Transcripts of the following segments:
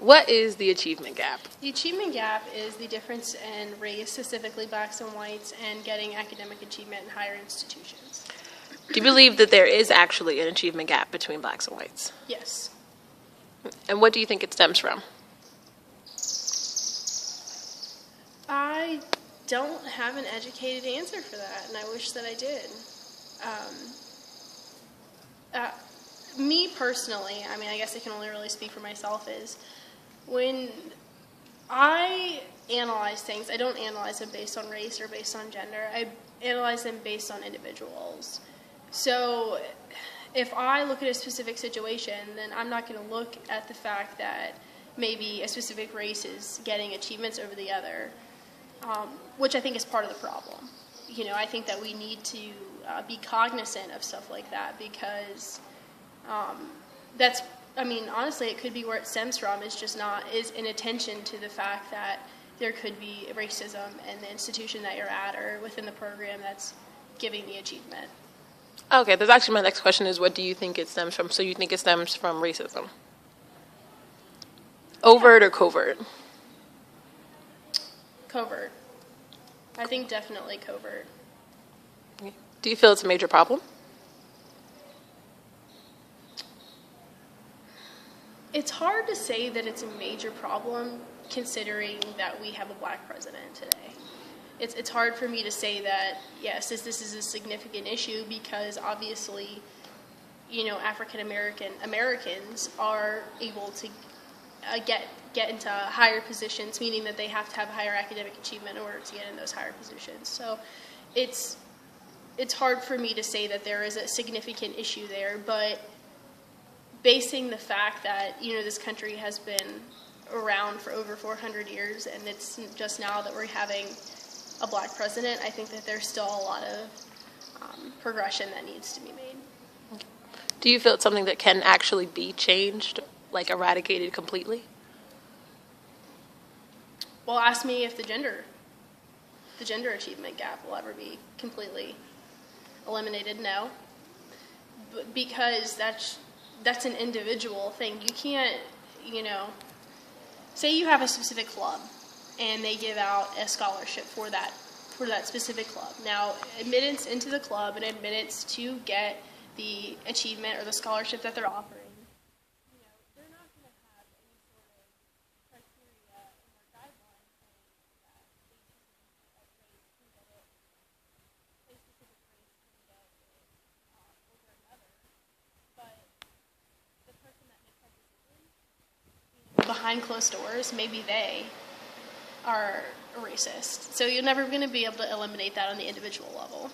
What is the achievement gap? The achievement gap is the difference in race, specifically blacks and whites, and getting academic achievement in higher institutions. Do you believe that there is actually an achievement gap between blacks and whites? Yes. And what do you think it stems from? I don't have an educated answer for that, and I wish that I did. Me personally, I mean, I guess I can only really speak for myself, is when I analyze things, I don't analyze them based on race or based on gender. I analyze them based on individuals. So if I look at a specific situation, then I'm not going to look at the fact that maybe a specific race is getting achievements over the other, which I think is part of the problem. You know, I think that we need to be cognizant of stuff like that, because that's, I mean, honestly, it could be where it stems from, is inattention to the fact that there could be racism in the institution that you're at or within the program that's giving the achievement. Okay, that's actually my next question, is what do you think it stems from? So you think it stems from racism? Overt or covert? Covert. I think definitely covert. Do you feel it's a major problem? It's hard to say that it's a major problem, considering that we have a black president today. It's hard for me to say that, yes, this is a significant issue, because obviously, you know, Americans are able to get into higher positions, meaning that they have to have higher academic achievement in order to get in those higher positions. So it's hard for me to say that there is a significant issue there, but basing the fact that, you know, this country has been around for over 400 years, and it's just now that we're having a black president, I think that there's still a lot of progression that needs to be made. Do you feel it's something that can actually be changed, like eradicated completely? Well, ask me if the gender achievement gap will ever be completely eliminated. No, because that's an individual thing. You can't, you know, say you have a specific club and they give out a scholarship for that specific club. Now, admittance into the club and admittance to get the achievement or the scholarship that they're offering, you know, they're not going to have any sort of criteria or guidelines saying that a specific race can get it, a specific race can get it over another. But the person that makes that decision, you know, behind closed doors, maybe they are a racist. So you're never going to be able to eliminate that on the individual level.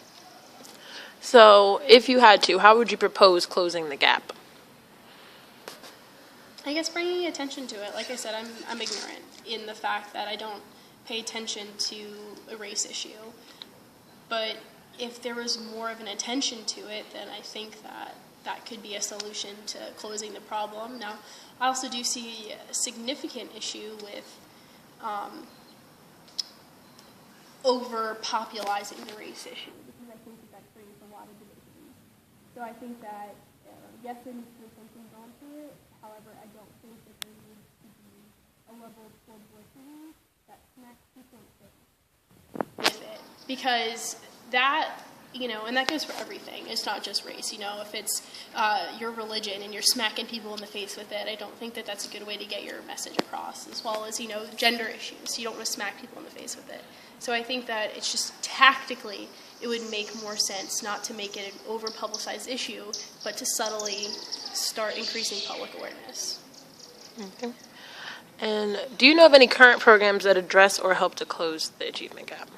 So if you had to, how would you propose closing the gap? I guess bringing attention to it. Like I said, I'm ignorant in the fact that I don't pay attention to a race issue. But if there was more of an attention to it, then I think that could be a solution to closing the problem. Now, I also do see a significant issue with over-popularizing the race issue, because I think that creates a lot of division. So I think that, yes, there needs to be attention drawn to it. However, I don't think that there needs to be a level of publicity that smacks people in the face with it. Because that, you know, and that goes for everything. It's not just race. You know, if it's your religion and you're smacking people in the face with it, I don't think that that's a good way to get your message across, as well as, you know, gender issues. You don't want to smack people in the face with it. So I think that it's just tactically, it would make more sense not to make it an over-publicized issue, but to subtly start increasing public awareness. Okay. And do you know of any current programs that address or help to close the achievement gap?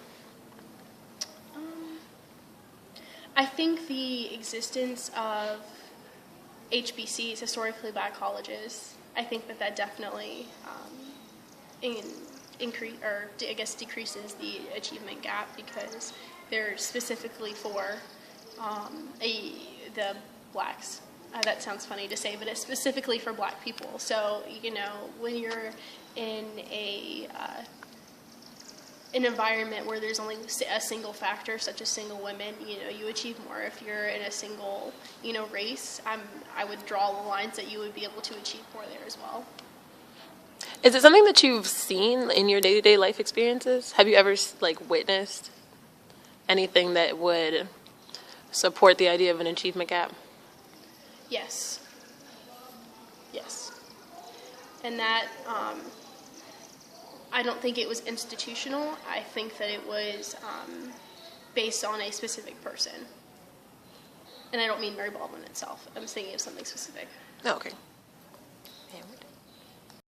I think the existence of HBCs, historically black colleges, I think that definitely decreases the achievement gap, because they're specifically for the blacks. That sounds funny to say, but it's specifically for black people. So, you know, when you're in an environment where there's only a single factor, such as single women, you know, you achieve more. If you're in a single, you know, race, I would draw the lines that you would be able to achieve more there as well. Is it something that you've seen in your day-to-day life experiences? Have you ever like witnessed anything that would support the idea of an achievement gap? Yes. Yes. And that, I don't think it was institutional. I think that it was based on a specific person. And I don't mean Mary Baldwin itself. I'm thinking of something specific. Oh, okay. Yeah,